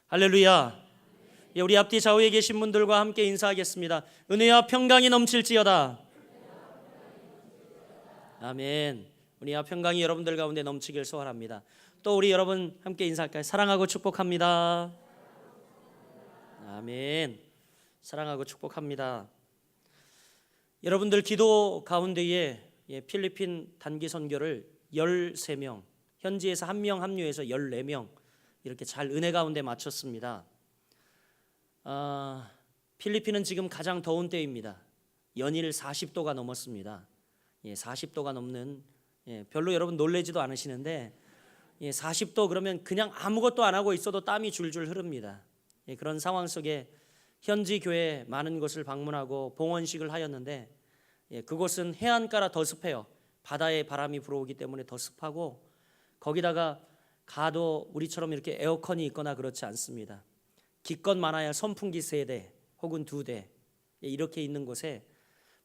할렐루야. 우리 앞뒤 좌우에 계신 분들과 함께 인사하겠습니다. 은혜와 평강이 넘칠지어다. 아멘. 은혜와 평강이 여러분들 가운데 넘치길 소원합니다. 또 우리 여러분 함께 인사할까요? 사랑하고 축복합니다. 아멘. 사랑하고 축복합니다. 여러분들 기도 가운데에 필리핀 단기 선교를 13명, 현지에서 1명 합류해서 14명 이렇게 잘 은혜 가운데 마쳤습니다. 필리핀은 지금 가장 더운 때입니다. 연일 40도가 넘었습니다. 40도가 넘는, 별로 여러분 놀라지도 않으시는데 40도 그러면 그냥 아무것도 안 하고 있어도 땀이 줄줄 흐릅니다. 그런 상황 속에 현지 교회 많은 곳을 방문하고 봉헌식을 하였는데 그곳은 해안가라 더 습해요. 바다에 바람이 불어오기 때문에 더 습하고 거기다가 가도 우리처럼 이렇게 에어컨이 있거나 그렇지 않습니다. 기껏 많아야 선풍기 3대 혹은 2대 이렇게 있는 곳에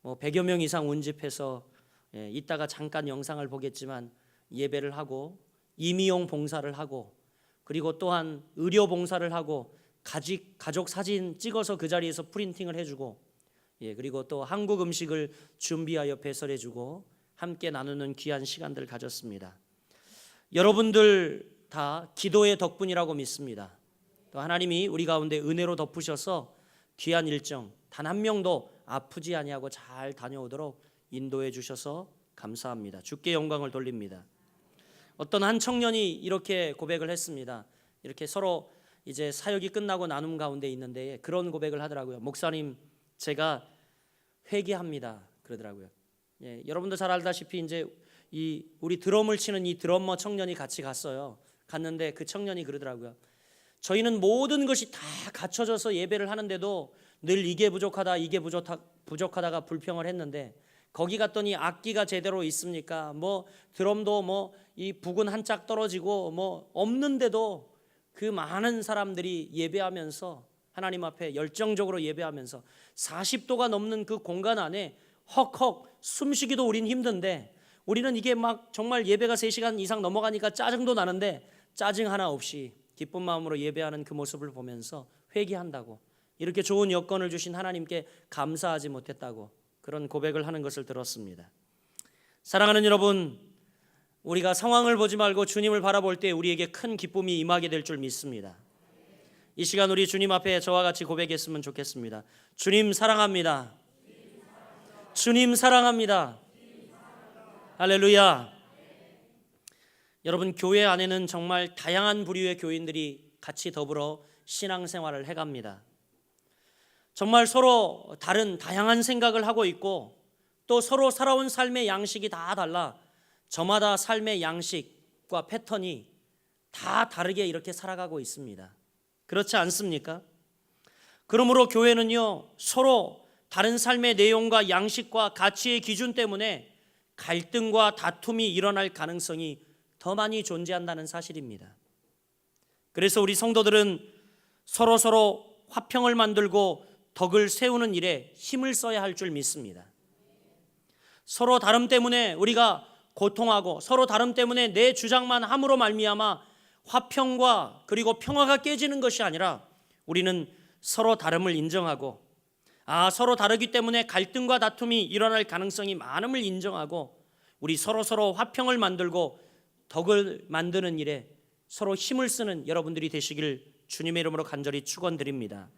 100여 명 이상 운집해서 이따가 잠깐 영상을 보겠지만 예배를 하고 임의용 봉사를 하고 그리고 또한 의료 봉사를 하고 가족 사진 찍어서 그 자리에서 프린팅을 해주고 그리고 또 한국 음식을 준비하여 배설해주고 함께 나누는 귀한 시간들을 가졌습니다. 여러분들 다 기도의 덕분이라고 믿습니다. 또 하나님이 우리 가운데 은혜로 덮으셔서 귀한 일정 단 한 명도 아프지 아니하고 잘 다녀오도록 인도해 주셔서 감사합니다. 주께 영광을 돌립니다. 어떤 한 청년이 이렇게 고백을 했습니다. 이렇게 서로 이제 사역이 끝나고 나눔 가운데 있는데 그런 고백을 하더라고요. 목사님, 제가 회개합니다. 그러더라고요. 여러분도 잘 알다시피 이제 우리 드럼을 치는 이 드러머 청년이 같이 갔어요. 갔는데 그 청년이 그러더라고요. 저희는 모든 것이 다 갖춰져서 예배를 하는데도 늘 이게 부족하다 이게 부족하다가 불평을 했는데 거기 갔더니 악기가 제대로 있습니까? 드럼도 이 북은 한 짝 떨어지고 없는데도 그 많은 사람들이 예배하면서 하나님 앞에 열정적으로 예배하면서 40도가 넘는 그 공간 안에 헉헉 숨쉬기도 우린 힘든데 우리는 이게 정말 예배가 3시간 이상 넘어가니까 짜증도 나는데 짜증 하나 없이 기쁜 마음으로 예배하는 그 모습을 보면서 회개한다고 이렇게 좋은 여건을 주신 하나님께 감사하지 못했다고 그런 고백을 하는 것을 들었습니다. 사랑하는 여러분, 우리가 상황을 보지 말고 주님을 바라볼 때 우리에게 큰 기쁨이 임하게 될 줄 믿습니다. 이 시간 우리 주님 앞에 저와 같이 고백했으면 좋겠습니다. 주님 사랑합니다. 주님 사랑합니다. 할렐루야. 여러분, 교회 안에는 정말 다양한 부류의 교인들이 같이 더불어 신앙생활을 해갑니다. 정말 서로 다양한 생각을 하고 있고 또 서로 살아온 삶의 양식이 다 달라 저마다 삶의 양식과 패턴이 다 다르게 이렇게 살아가고 있습니다. 그렇지 않습니까? 그러므로 교회는요, 서로 다른 삶의 내용과 양식과 가치의 기준 때문에 갈등과 다툼이 일어날 가능성이 더 많이 존재한다는 사실입니다. 그래서 우리 성도들은 서로 화평을 만들고 덕을 세우는 일에 힘을 써야 할 줄 믿습니다. 서로 다름 때문에 우리가 고통하고 서로 다름 때문에 내 주장만 함으로 말미암아 화평과 그리고 평화가 깨지는 것이 아니라 우리는 서로 다름을 인정하고 서로 다르기 때문에 갈등과 다툼이 일어날 가능성이 많음을 인정하고 우리 서로 화평을 만들고 덕을 만드는 일에 서로 힘을 쓰는 여러분들이 되시길 주님의 이름으로 간절히 축원드립니다.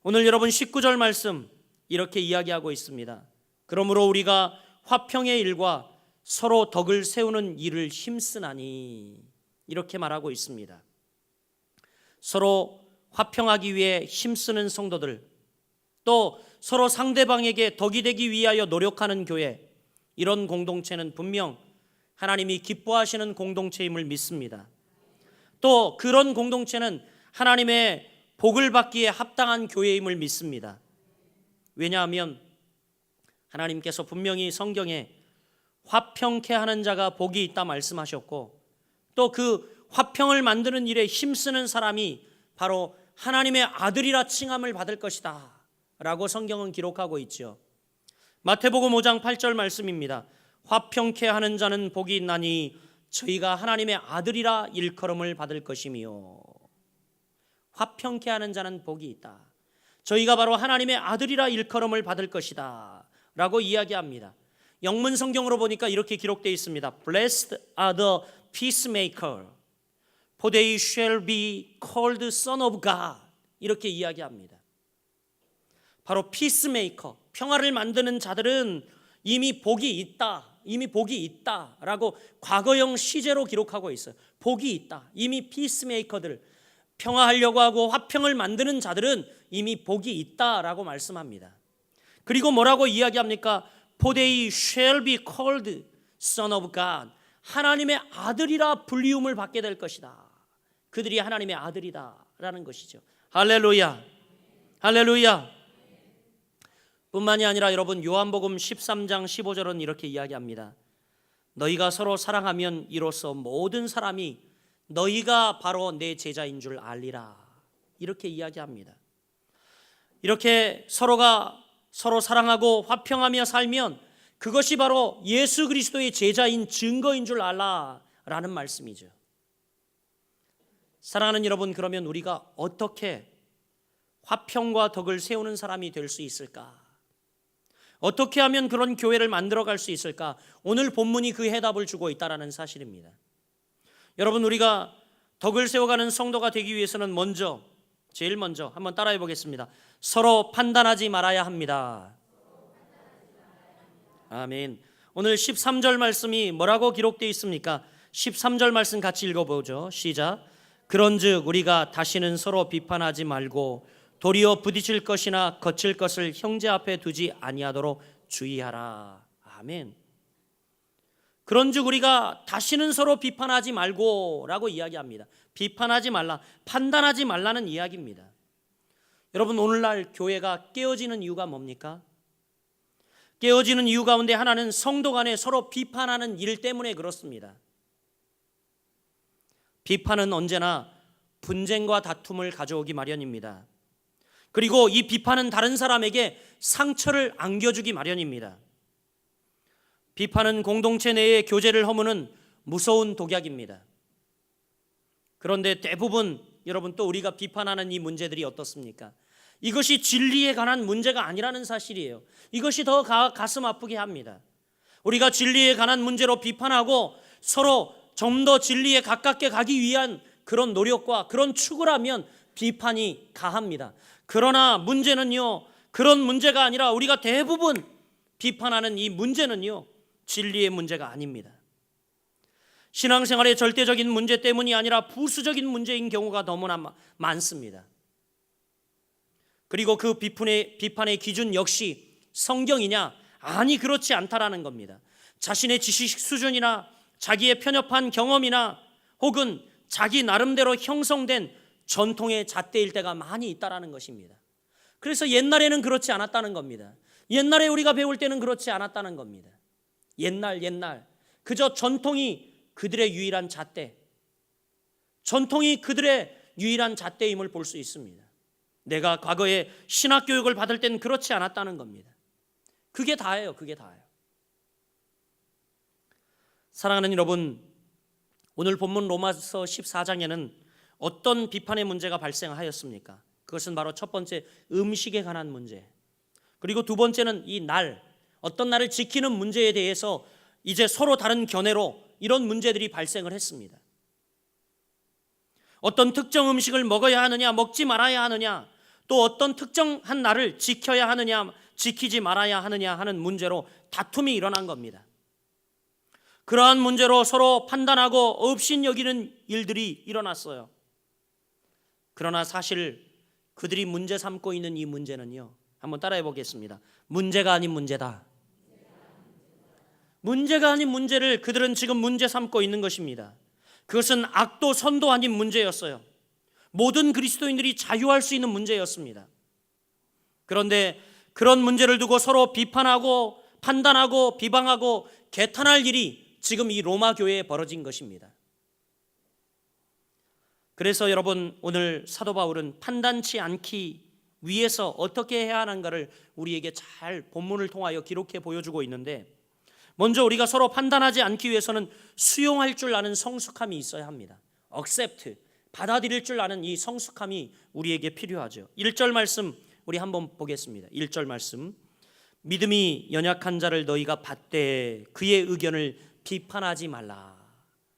오늘 여러분 19절 말씀 이렇게 이야기하고 있습니다. 그러므로 우리가 화평의 일과 서로 덕을 세우는 일을 힘쓰나니 이렇게 말하고 있습니다. 서로 화평하기 위해 힘쓰는 성도들, 또 서로 상대방에게 덕이 되기 위하여 노력하는 교회, 이런 공동체는 분명 하나님이 기뻐하시는 공동체임을 믿습니다. 또 그런 공동체는 하나님의 복을 받기에 합당한 교회임을 믿습니다. 왜냐하면 하나님께서 분명히 성경에 화평케 하는 자가 복이 있다 말씀하셨고 또 그 화평을 만드는 일에 힘쓰는 사람이 바로 하나님의 아들이라 칭함을 받을 것이다 라고 성경은 기록하고 있죠. 마태복음 5장 8절 말씀입니다. 화평케 하는 자는 복이 있나니 저희가 하나님의 아들이라 일컬음을 받을 것이며. 화평케 하는 자는 복이 있다. 저희가 바로 하나님의 아들이라 일컬음을 받을 것이다 라고 이야기합니다. 영문 성경으로 보니까 이렇게 기록되어 있습니다. Blessed are the peacemaker, for they shall be called son of God. 이렇게 이야기합니다. 바로 peacemaker, 평화를 만드는 자들은 이미 복이 있다라고 과거형 시제로 기록하고 있어요. 복이 있다. 이미 peacemaker들, 평화하려고 하고 화평을 만드는 자들은 이미 복이 있다라고 말씀합니다. 그리고 뭐라고 이야기합니까? For they shall be called son of God. 하나님의 아들이라 불리움을 받게 될 것이다. 그들이 하나님의 아들이다라는 것이죠. 할렐루야. 할렐루야. 뿐만이 아니라 여러분, 요한복음 13장 15절은 이렇게 이야기합니다. 너희가 서로 사랑하면 이로써 모든 사람이 너희가 바로 내 제자인 줄 알리라. 이렇게 이야기합니다. 이렇게 서로가 서로 사랑하고 화평하며 살면 그것이 바로 예수 그리스도의 제자인 증거인 줄 알라라는 말씀이죠. 사랑하는 여러분, 그러면 우리가 어떻게 화평과 덕을 세우는 사람이 될 수 있을까? 어떻게 하면 그런 교회를 만들어갈 수 있을까? 오늘 본문이 그 해답을 주고 있다는 사실입니다. 여러분, 우리가 덕을 세워가는 성도가 되기 위해서는 제일 먼저 한번 따라해 보겠습니다. 서로 판단하지 말아야 합니다. 아멘. 오늘 13절 말씀이 뭐라고 기록되어 있습니까? 13절 말씀 같이 읽어보죠. 시작. 그런즉 우리가 다시는 서로 비판하지 말고 도리어 부딪힐 것이나 거칠 것을 형제 앞에 두지 아니하도록 주의하라. 아멘. 그런즉 우리가 다시는 서로 비판하지 말고 라고 이야기합니다. 비판하지 말라, 판단하지 말라는 이야기입니다. 여러분, 오늘날 교회가 깨어지는 이유가 뭡니까? 깨어지는 이유 가운데 하나는 성도 간에 서로 비판하는 일 때문에 그렇습니다. 비판은 언제나 분쟁과 다툼을 가져오기 마련입니다. 그리고 이 비판은 다른 사람에게 상처를 안겨주기 마련입니다. 비판은 공동체 내의 교제를 허무는 무서운 독약입니다. 그런데 대부분 여러분, 또 우리가 비판하는 이 문제들이 어떻습니까? 이것이 진리에 관한 문제가 아니라는 사실이에요. 이것이 더 가슴 아프게 합니다. 우리가 진리에 관한 문제로 비판하고 서로 좀 더 진리에 가깝게 가기 위한 그런 노력과 그런 추구를 하면 비판이 가합니다. 그러나 문제는요, 그런 문제가 아니라 우리가 대부분 비판하는 이 문제는요, 진리의 문제가 아닙니다. 신앙생활의 절대적인 문제 때문이 아니라 부수적인 문제인 경우가 너무나 많습니다. 그리고 그 비판의 기준 역시 성경이냐? 아니, 그렇지 않다라는 겁니다. 자신의 지식 수준이나 자기의 편협한 경험이나 혹은 자기 나름대로 형성된 전통의 잣대일 때가 많이 있다라는 것입니다. 그래서 옛날에는 그렇지 않았다는 겁니다. 옛날에 우리가 배울 때는 그렇지 않았다는 겁니다. 옛날 그저 전통이 그들의 유일한 잣대, 전통이 그들의 유일한 잣대임을 볼 수 있습니다. 내가 과거에 신학교육을 받을 때는 그렇지 않았다는 겁니다. 그게 다예요. 그게 다예요. 사랑하는 여러분, 오늘 본문 로마서 14장에는 어떤 비판의 문제가 발생하였습니까? 그것은 바로 첫 번째 음식에 관한 문제, 그리고 두 번째는 이 날, 어떤 날을 지키는 문제에 대해서 이제 서로 다른 견해로 이런 문제들이 발생을 했습니다. 어떤 특정 음식을 먹어야 하느냐, 먹지 말아야 하느냐, 또 어떤 특정한 날을 지켜야 하느냐, 지키지 말아야 하느냐 하는 문제로 다툼이 일어난 겁니다. 그러한 문제로 서로 판단하고 업신여기는 일들이 일어났어요. 그러나 사실 그들이 문제 삼고 있는 이 문제는요, 한번 따라해 보겠습니다. 문제가 아닌 문제다. 문제가 아닌 문제를 그들은 지금 문제 삼고 있는 것입니다. 그것은 악도 선도 아닌 문제였어요. 모든 그리스도인들이 자유할 수 있는 문제였습니다. 그런데 그런 문제를 두고 서로 비판하고 판단하고 비방하고 개탄할 일이 지금 이 로마 교회에 벌어진 것입니다. 그래서 여러분, 오늘 사도 바울은 판단치 않기 위해서 어떻게 해야 하는가를 우리에게 잘 본문을 통하여 기록해 보여주고 있는데, 먼저 우리가 서로 판단하지 않기 위해서는 수용할 줄 아는 성숙함이 있어야 합니다. accept, 받아들일 줄 아는 이 성숙함이 우리에게 필요하죠. 1절 말씀 우리 한번 보겠습니다. 1절 말씀. 믿음이 연약한 자를 너희가 받되 그의 의견을 비판하지 말라.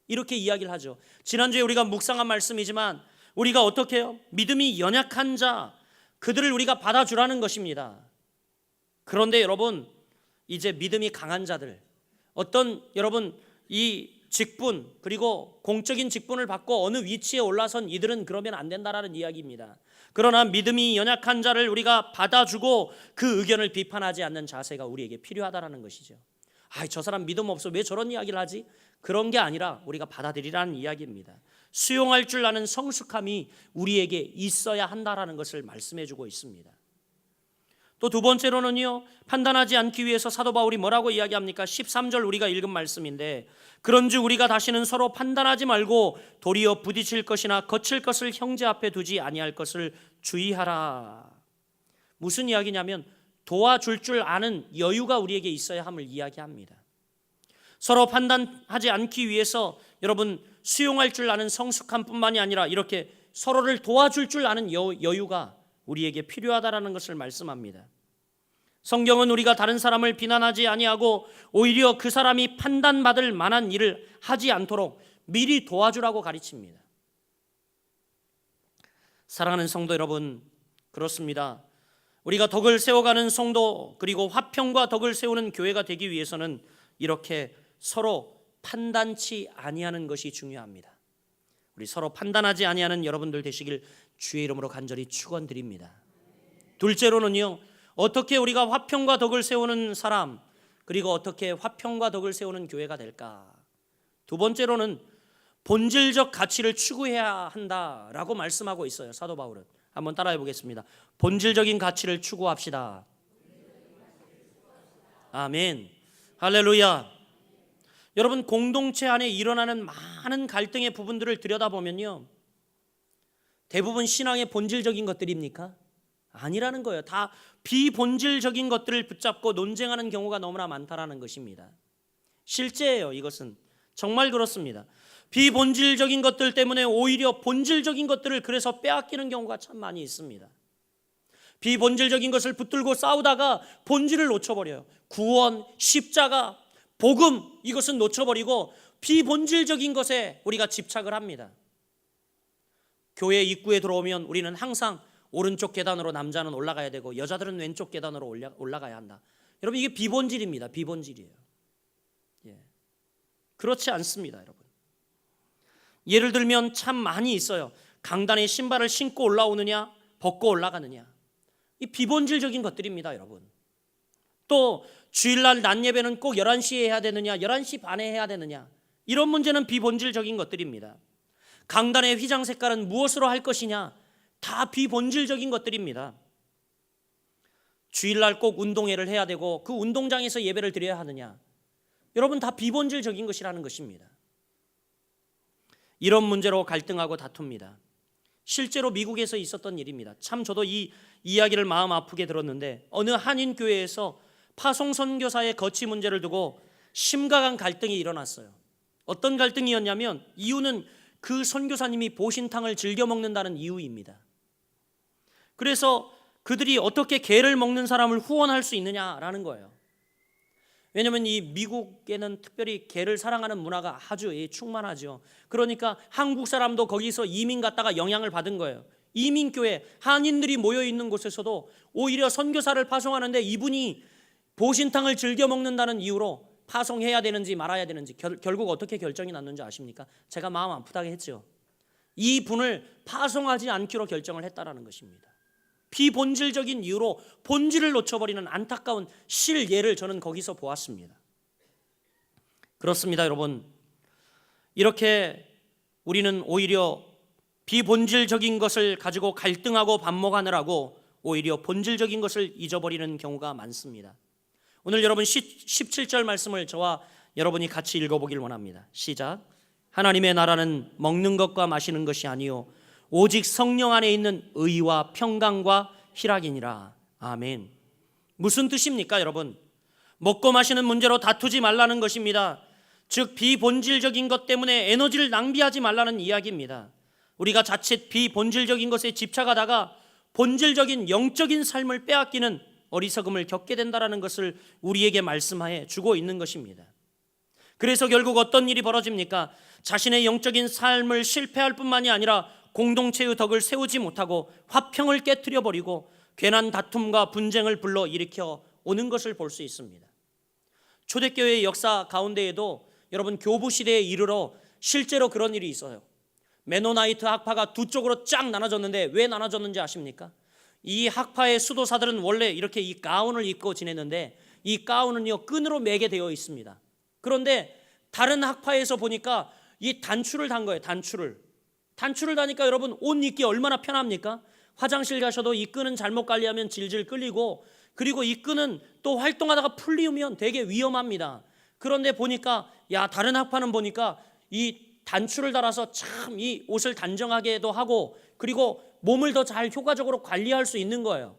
이렇게 이야기를 하죠. 지난주에 우리가 묵상한 말씀이지만 우리가 어떻게 해요? 믿음이 연약한 자, 그들을 우리가 받아주라는 것입니다. 그런데 여러분, 이제 믿음이 강한 자들, 어떤 여러분 이 직분 그리고 공적인 직분을 받고 어느 위치에 올라선 이들은 그러면 안 된다라는 이야기입니다. 그러나 믿음이 연약한 자를 우리가 받아주고 그 의견을 비판하지 않는 자세가 우리에게 필요하다라는 것이죠. 저 사람 믿음 없어 왜 저런 이야기를 하지? 그런 게 아니라 우리가 받아들이라는 이야기입니다. 수용할 줄 아는 성숙함이 우리에게 있어야 한다라는 것을 말씀해 주고 있습니다. 또 두 번째로는요, 판단하지 않기 위해서 사도 바울이 뭐라고 이야기합니까? 13절 우리가 읽은 말씀인데, 그런즉 우리가 다시는 서로 판단하지 말고 도리어 부딪힐 것이나 거칠 것을 형제 앞에 두지 아니할 것을 주의하라. 무슨 이야기냐면 도와줄 줄 아는 여유가 우리에게 있어야 함을 이야기합니다. 서로 판단하지 않기 위해서 여러분 수용할 줄 아는 성숙함뿐만이 아니라 이렇게 서로를 도와줄 줄 아는 여유가 우리에게 필요하다라는 것을 말씀합니다. 성경은 우리가 다른 사람을 비난하지 아니하고 오히려 그 사람이 판단받을 만한 일을 하지 않도록 미리 도와주라고 가르칩니다. 사랑하는 성도 여러분, 그렇습니다. 우리가 덕을 세워가는 성도 그리고 화평과 덕을 세우는 교회가 되기 위해서는 이렇게 서로 판단치 아니하는 것이 중요합니다. 우리 서로 판단하지 아니하는 여러분들 되시길 주의 이름으로 간절히 축원드립니다. 둘째로는요, 어떻게 우리가 화평과 덕을 세우는 사람 그리고 어떻게 화평과 덕을 세우는 교회가 될까? 두 번째로는 본질적 가치를 추구해야 한다라고 말씀하고 있어요. 사도 바울은 한번 따라해 보겠습니다. 본질적인 가치를 추구합시다. 아멘. 할렐루야. 여러분, 공동체 안에 일어나는 많은 갈등의 부분들을 들여다보면요, 대부분 신앙의 본질적인 것들입니까? 아니라는 거예요. 다 비본질적인 것들을 붙잡고 논쟁하는 경우가 너무나 많다라는 것입니다. 실제예요. 이것은 정말 그렇습니다. 비본질적인 것들 때문에 오히려 본질적인 것들을 그래서 빼앗기는 경우가 참 많이 있습니다. 비본질적인 것을 붙들고 싸우다가 본질을 놓쳐버려요. 구원, 십자가, 복음, 이것은 놓쳐버리고 비본질적인 것에 우리가 집착을 합니다. 교회 입구에 들어오면 우리는 항상 오른쪽 계단으로 남자는 올라가야 되고 여자들은 왼쪽 계단으로 올라가야 한다. 여러분, 이게 비본질입니다. 비본질이에요. 그렇지 않습니다, 여러분. 예를 들면 참 많이 있어요. 강단에 신발을 신고 올라오느냐 벗고 올라가느냐, 이 비본질적인 것들입니다, 여러분. 또 주일날 낮 예배는 꼭 11시에 해야 되느냐 11시 반에 해야 되느냐, 이런 문제는 비본질적인 것들입니다. 강단의 휘장 색깔은 무엇으로 할 것이냐, 다 비본질적인 것들입니다. 주일날 꼭 운동회를 해야 되고 그 운동장에서 예배를 드려야 하느냐, 여러분 다 비본질적인 것이라는 것입니다. 이런 문제로 갈등하고 다툽니다. 실제로 미국에서 있었던 일입니다. 참 저도 이 이야기를 마음 아프게 들었는데, 어느 한인 교회에서 파송 선교사의 거치 문제를 두고 심각한 갈등이 일어났어요. 어떤 갈등이었냐면 이유는 그 선교사님이 보신탕을 즐겨 먹는다는 이유입니다. 그래서 그들이 어떻게 게를 먹는 사람을 후원할 수 있느냐라는 거예요. 왜냐하면 이 미국에는 특별히 게를 사랑하는 문화가 아주 충만하죠. 그러니까 한국 사람도 거기서 이민 갔다가 영향을 받은 거예요. 이민교회, 한인들이 모여있는 곳에서도 오히려 선교사를 파송하는데 이분이 보신탕을 즐겨 먹는다는 이유로 파송해야 되는지 말아야 되는지 결국 어떻게 결정이 났는지 아십니까? 제가 마음 아프다게 했죠. 이 분을 파송하지 않기로 결정을 했다라는 것입니다. 비본질적인 이유로 본질을 놓쳐버리는 안타까운 실예를 저는 거기서 보았습니다. 그렇습니다, 여러분. 이렇게 우리는 오히려 비본질적인 것을 가지고 갈등하고 반목하느라고 오히려 본질적인 것을 잊어버리는 경우가 많습니다. 오늘 여러분 17절 말씀을 저와 여러분이 같이 읽어보길 원합니다. 시작. 하나님의 나라는 먹는 것과 마시는 것이 아니요 오직 성령 안에 있는 의와 평강과 희락이니라. 아멘. 무슨 뜻입니까, 여러분? 먹고 마시는 문제로 다투지 말라는 것입니다. 즉 비본질적인 것 때문에 에너지를 낭비하지 말라는 이야기입니다. 우리가 자칫 비본질적인 것에 집착하다가 본질적인 영적인 삶을 빼앗기는 어리석음을 겪게 된다는 것을 우리에게 말씀하여 주고 있는 것입니다. 그래서 결국 어떤 일이 벌어집니까? 자신의 영적인 삶을 실패할 뿐만이 아니라 공동체의 덕을 세우지 못하고 화평을 깨트려 버리고 괜한 다툼과 분쟁을 불러 일으켜 오는 것을 볼 수 있습니다. 초대교회의 역사 가운데에도 여러분 교부 시대에 이르러 실제로 그런 일이 있어요. 메노나이트 학파가 두 쪽으로 쫙 나눠졌는데 왜 나눠졌는지 아십니까? 이 학파의 수도사들은 원래 이렇게 이 가운을 입고 지냈는데 이 가운은요 끈으로 매게 되어 있습니다. 그런데 다른 학파에서 보니까 이 단추를 단 거예요. 단추를 다니까 여러분 옷 입기 얼마나 편합니까? 화장실 가셔도 이 끈은 잘못 관리하면 질질 끌리고, 그리고 이 끈은 또 활동하다가 풀리면 되게 위험합니다. 그런데 보니까 다른 학파는 보니까 이 단추를 달아서 참 이 옷을 단정하게도 하고 그리고 몸을 더 잘 효과적으로 관리할 수 있는 거예요.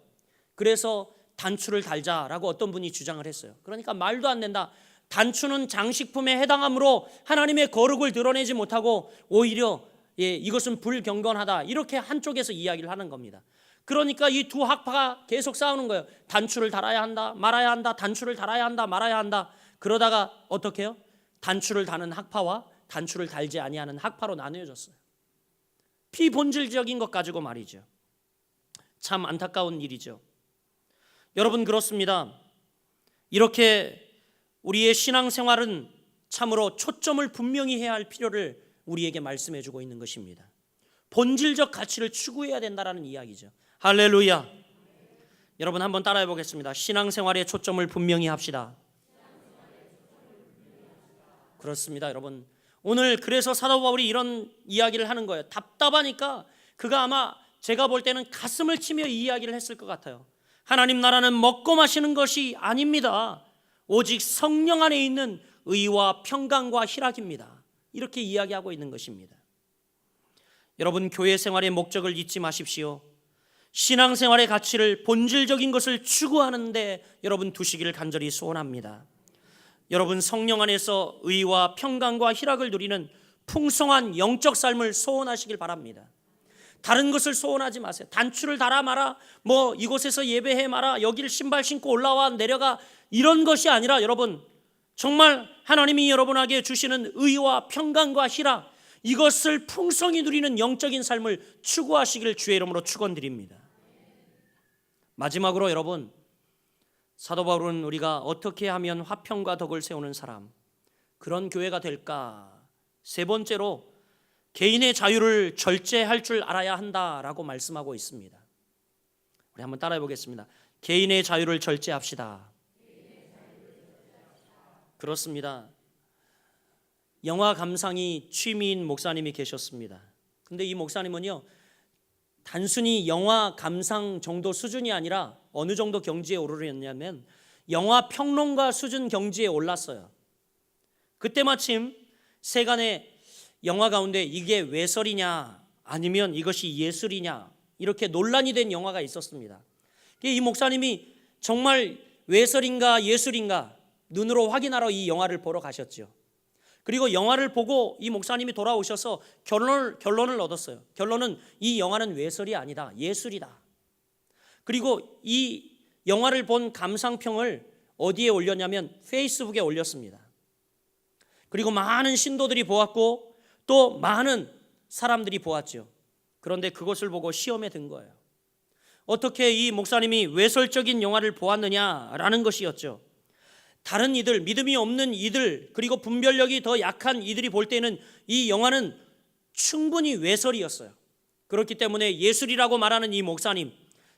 그래서 단추를 달자라고 어떤 분이 주장을 했어요. 그러니까 말도 안 된다. 단추는 장식품에 해당하므로 하나님의 거룩을 드러내지 못하고 오히려 이것은 불경건하다, 이렇게 한쪽에서 이야기를 하는 겁니다. 그러니까 이 두 학파가 계속 싸우는 거예요. 단추를 달아야 한다, 말아야 한다, 단추를 달아야 한다, 말아야 한다. 그러다가 어떻게 해요? 단추를 다는 학파와 단추를 달지 아니하는 학파로 나누어졌어요. 비본질적인 것 가지고 말이죠. 참 안타까운 일이죠. 여러분, 그렇습니다. 이렇게 우리의 신앙생활은 참으로 초점을 분명히 해야 할 필요를 우리에게 말씀해 주고 있는 것입니다. 본질적 가치를 추구해야 된다는 이야기죠. 할렐루야. 여러분 한번 따라해 보겠습니다. 신앙생활의 초점을 분명히 합시다. 그렇습니다. 여러분, 오늘 그래서 사도 바울이 이런 이야기를 하는 거예요. 답답하니까 그가 아마 제가 볼 때는 가슴을 치며 이 이야기를 했을 것 같아요. 하나님 나라는 먹고 마시는 것이 아닙니다. 오직 성령 안에 있는 의와 평강과 희락입니다. 이렇게 이야기하고 있는 것입니다. 여러분, 교회 생활의 목적을 잊지 마십시오. 신앙생활의 가치를, 본질적인 것을 추구하는데 여러분 두시기를 간절히 소원합니다. 여러분, 성령 안에서 의와 평강과 희락을 누리는 풍성한 영적 삶을 소원하시길 바랍니다. 다른 것을 소원하지 마세요. 단추를 달아 마라, 이곳에서 예배해 마라, 여기를 신발 신고 올라와 내려가, 이런 것이 아니라 여러분, 정말 하나님이 여러분에게 주시는 의와 평강과 희락, 이것을 풍성히 누리는 영적인 삶을 추구하시기를 주의 이름으로 축원드립니다. 마지막으로 여러분, 사도 바울은 우리가 어떻게 하면 화평과 덕을 세우는 사람, 그런 교회가 될까? 세 번째로 개인의 자유를 절제할 줄 알아야 한다라고 말씀하고 있습니다. 우리 한번 따라해 보겠습니다. 개인의 자유를 절제합시다. 그렇습니다. 영화 감상이 취미인 목사님이 계셨습니다. 근데 이 목사님은요, 단순히 영화 감상 정도 수준이 아니라 어느 정도 경지에 오르려냐면 영화 평론가 수준 경지에 올랐어요. 그때 마침 세간의 영화 가운데 이게 외설이냐 아니면 이것이 예술이냐 이렇게 논란이 된 영화가 있었습니다. 이 목사님이 정말 외설인가 예술인가 눈으로 확인하러 이 영화를 보러 가셨죠. 그리고 영화를 보고 이 목사님이 돌아오셔서 결론을 얻었어요. 결론은 이 영화는 외설이 아니다, 예술이다. 그리고 이 영화를 본 감상평을 어디에 올렸냐면 페이스북에 올렸습니다. 그리고 많은 신도들이 보았고 또 많은 사람들이 보았죠. 그런데 그것을 보고 시험에 든 거예요. 어떻게 이 목사님이 외설적인 영화를 보았느냐라는 것이었죠. 다른 이들, 믿음이 없는 이들, 그리고 분별력이 더 약한 이들이 볼 때는 이 영화는 충분히 외설이었어요. 그렇기 때문에 예술이라고 말하는 이 목사님,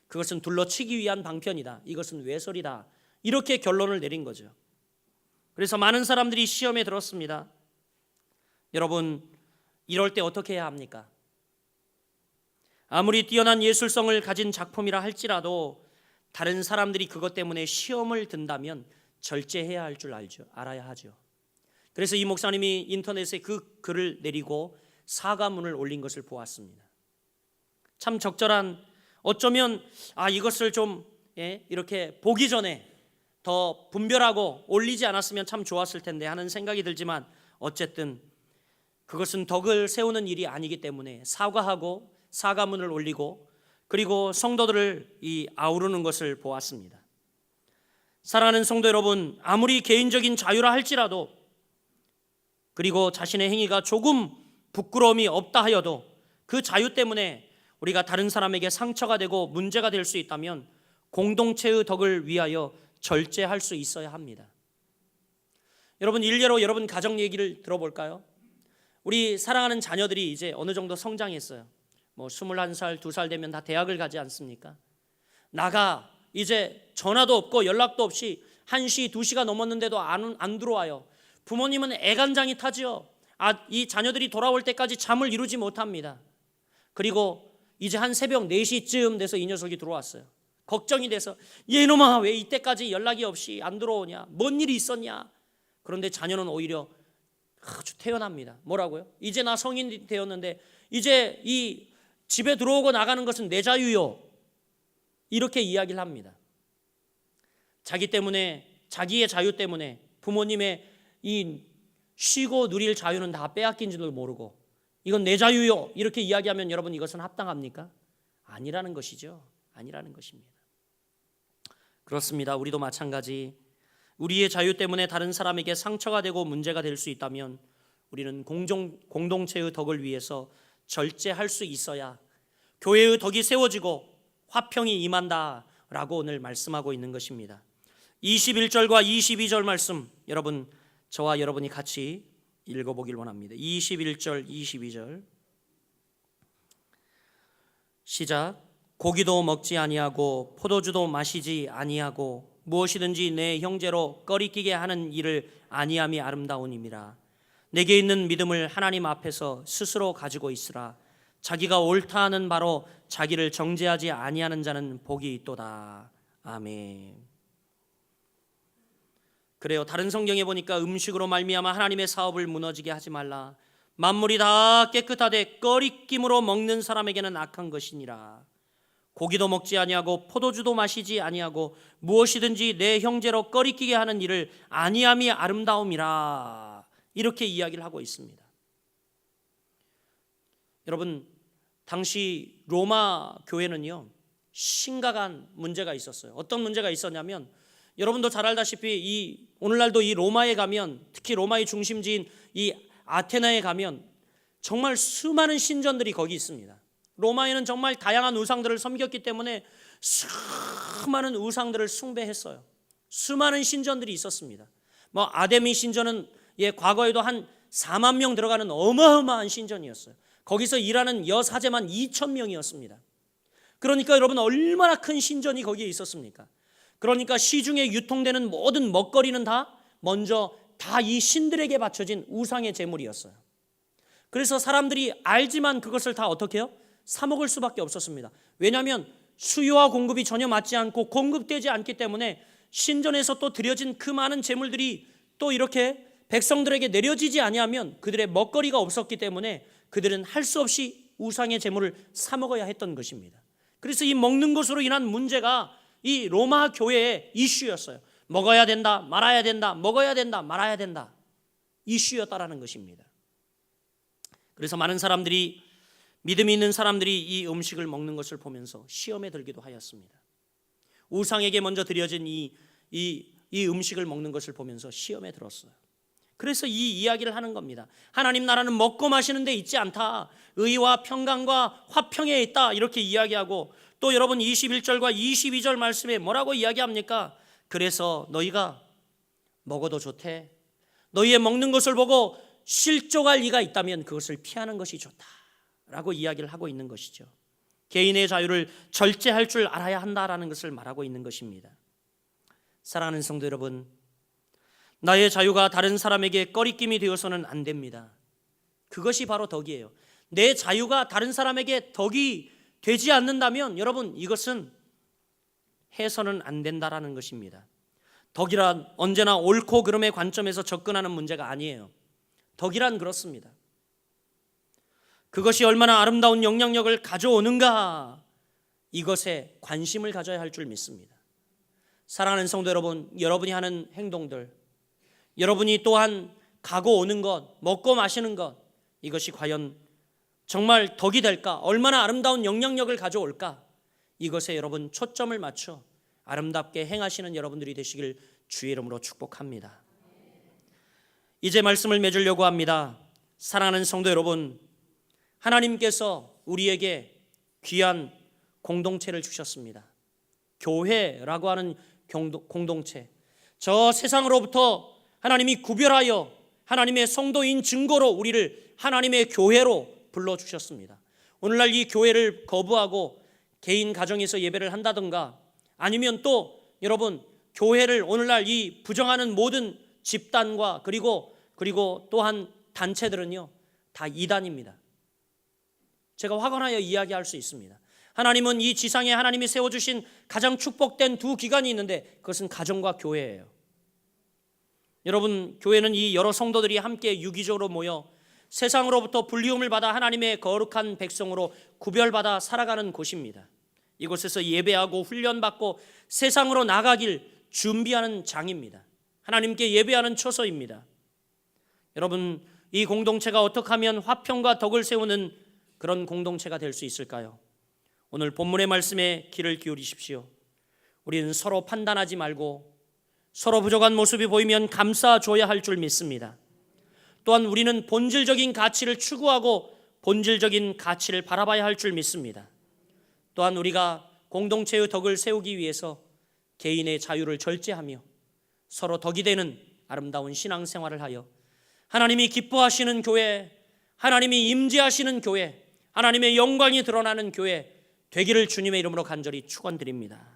그것은 둘러치기 위한 방편이다, 이것은 외설이다, 이렇게 결론을 내린 거죠. 그래서 많은 사람들이 시험에 들었습니다. 여러분, 이럴 때 어떻게 해야 합니까? 아무리 뛰어난 예술성을 가진 작품이라 할지라도 다른 사람들이 그것 때문에 시험을 든다면 절제해야 할 줄 알아야 하죠. 그래서 이 목사님이 인터넷에 그 글을 내리고 사과문을 올린 것을 보았습니다. 참 적절한, 어쩌면 이것을 좀 이렇게 보기 전에 더 분별하고 올리지 않았으면 참 좋았을 텐데 하는 생각이 들지만, 어쨌든 그것은 덕을 세우는 일이 아니기 때문에 사과하고 사과문을 올리고 그리고 성도들을 아우르는 것을 보았습니다. 사랑하는 성도 여러분, 아무리 개인적인 자유라 할지라도 그리고 자신의 행위가 조금 부끄러움이 없다 하여도 그 자유 때문에 우리가 다른 사람에게 상처가 되고 문제가 될 수 있다면 공동체의 덕을 위하여 절제할 수 있어야 합니다. 여러분, 일례로 여러분 가정 얘기를 들어볼까요? 우리 사랑하는 자녀들이 이제 어느 정도 성장했어요. 21살, 2살 되면 다 대학을 가지 않습니까? 나가 이제 전화도 없고 연락도 없이 1시, 2시가 넘었는데도 안 들어와요. 부모님은 애간장이 타죠. 이 자녀들이 돌아올 때까지 잠을 이루지 못합니다. 그리고 이제 한 새벽 4시쯤 돼서 이 녀석이 들어왔어요. 걱정이 돼서 얘놈아 왜 이때까지 연락이 없이 안 들어오냐, 뭔 일이 있었냐. 그런데 자녀는 오히려 아주 태연합니다. 뭐라고요? 이제 나 성인이 되었는데 이제 이 집에 들어오고 나가는 것은 내 자유요, 이렇게 이야기를 합니다. 자기 때문에, 자기의 자유 때문에 부모님의 이 쉬고 누릴 자유는 다 빼앗긴 줄도 모르고 이건 내 자유요, 이렇게 이야기하면 여러분 이것은 합당합니까? 아니라는 것이죠. 아니라는 것입니다. 그렇습니다. 우리도 마찬가지. 우리의 자유 때문에 다른 사람에게 상처가 되고 문제가 될 수 있다면 우리는 공동체의 덕을 위해서 절제할 수 있어야 교회의 덕이 세워지고 화평이 임한다라고 오늘 말씀하고 있는 것입니다. 21절과 22절 말씀 여러분, 저와 여러분이 같이 읽어보길 원합니다. 21절, 22절 시작. 고기도 먹지 아니하고 포도주도 마시지 아니하고 무엇이든지 내 형제로 꺼리끼게 하는 일을 아니함이 아름다우니라. 내게 있는 믿음을 하나님 앞에서 스스로 가지고 있으라. 자기가 옳다 하는 바로 자기를 정죄하지 아니하는 자는 복이 있도다. 아멘. 그래요. 다른 성경에 보니까 음식으로 말미암아 하나님의 사업을 무너지게 하지 말라. 만물이 다 깨끗하되 꺼리낌으로 먹는 사람에게는 악한 것이니라. 고기도 먹지 아니하고 포도주도 마시지 아니하고 무엇이든지 내 형제로 꺼리끼게 하는 일을 아니함이 아름다움이라. 이렇게 이야기를 하고 있습니다. 여러분, 당시 로마 교회는요 심각한 문제가 있었어요. 어떤 문제가 있었냐면 여러분도 잘 알다시피 오늘날도 이 로마에 가면, 특히 로마의 중심지인 이 아테나에 가면 정말 수많은 신전들이 거기 있습니다. 로마에는 정말 다양한 우상들을 섬겼기 때문에 수많은 우상들을 숭배했어요. 수많은 신전들이 있었습니다. 아데미 신전은 과거에도 한 4만 명 들어가는 어마어마한 신전이었어요. 거기서 일하는 여사제만 2,000명이었습니다. 그러니까 여러분 얼마나 큰 신전이 거기에 있었습니까? 그러니까 시중에 유통되는 모든 먹거리는 다 먼저 다 이 신들에게 바쳐진 우상의 제물이었어요. 그래서 사람들이 알지만 그것을 다 어떻게 해요? 사 먹을 수밖에 없었습니다. 왜냐하면 수요와 공급이 전혀 맞지 않고 공급되지 않기 때문에 신전에서 또 드려진 그 많은 제물들이 또 이렇게 백성들에게 내려지지 아니하면 그들의 먹거리가 없었기 때문에 그들은 할 수 없이 우상의 제물을 사 먹어야 했던 것입니다. 그래서 이 먹는 것으로 인한 문제가 이 로마 교회의 이슈였어요. 먹어야 된다, 말아야 된다, 먹어야 된다, 말아야 된다, 이슈였다라는 것입니다. 그래서 많은 사람들이, 믿음이 있는 사람들이 이 음식을 먹는 것을 보면서 시험에 들기도 하였습니다. 우상에게 먼저 드려진 이 음식을 먹는 것을 보면서 시험에 들었어요. 그래서 이 이야기를 하는 겁니다. 하나님 나라는 먹고 마시는 데 있지 않다. 의와 평강과 화평에 있다. 이렇게 이야기하고 또 여러분 21절과 22절 말씀에 뭐라고 이야기합니까? 그래서 너희가 먹어도 좋대. 너희의 먹는 것을 보고 실족할 이가 있다면 그것을 피하는 것이 좋다. 라고 이야기를 하고 있는 것이죠. 개인의 자유를 절제할 줄 알아야 한다라는 것을 말하고 있는 것입니다. 사랑하는 성도 여러분, 나의 자유가 다른 사람에게 꺼리낌이 되어서는 안 됩니다. 그것이 바로 덕이에요. 내 자유가 다른 사람에게 덕이 되지 않는다면 여러분 이것은 해서는 안 된다라는 것입니다. 덕이란 언제나 옳고 그름의 관점에서 접근하는 문제가 아니에요. 덕이란 그렇습니다. 그것이 얼마나 아름다운 영향력을 가져오는가, 이것에 관심을 가져야 할 줄 믿습니다. 사랑하는 성도 여러분, 여러분이 하는 행동들, 여러분이 또한 가고 오는 것, 먹고 마시는 것, 이것이 과연 정말 덕이 될까? 얼마나 아름다운 영향력을 가져올까? 이것에 여러분 초점을 맞춰 아름답게 행하시는 여러분들이 되시길 주의 이름으로 축복합니다. 이제 말씀을 맺으려고 합니다. 사랑하는 성도 여러분, 하나님께서 우리에게 귀한 공동체를 주셨습니다. 교회라고 하는 공동체, 저 세상으로부터 하나님이 구별하여 하나님의 성도인 증거로 우리를 하나님의 교회로 불러주셨습니다. 오늘날 이 교회를 거부하고 개인 가정에서 예배를 한다든가, 아니면 또 여러분 교회를 오늘날 이 부정하는 모든 집단과 그리고 또한 단체들은요 다 이단입니다. 제가 확언하여 이야기할 수 있습니다. 하나님은 이 지상에 하나님이 세워주신 가장 축복된 두 기관이 있는데 그것은 가정과 교회예요. 여러분, 교회는 이 여러 성도들이 함께 유기적으로 모여 세상으로부터 불리움을 받아 하나님의 거룩한 백성으로 구별받아 살아가는 곳입니다. 이곳에서 예배하고 훈련받고 세상으로 나가길 준비하는 장입니다. 하나님께 예배하는 처소입니다. 여러분, 이 공동체가 어떻게 하면 화평과 덕을 세우는 그런 공동체가 될 수 있을까요? 오늘 본문의 말씀에 귀를 기울이십시오. 우리는 서로 판단하지 말고 서로 부족한 모습이 보이면 감싸줘야 할 줄 믿습니다. 또한 우리는 본질적인 가치를 추구하고 본질적인 가치를 바라봐야 할 줄 믿습니다. 또한 우리가 공동체의 덕을 세우기 위해서 개인의 자유를 절제하며 서로 덕이 되는 아름다운 신앙생활을 하여 하나님이 기뻐하시는 교회, 하나님이 임재하시는 교회, 하나님의 영광이 드러나는 교회 되기를 주님의 이름으로 간절히 축원드립니다.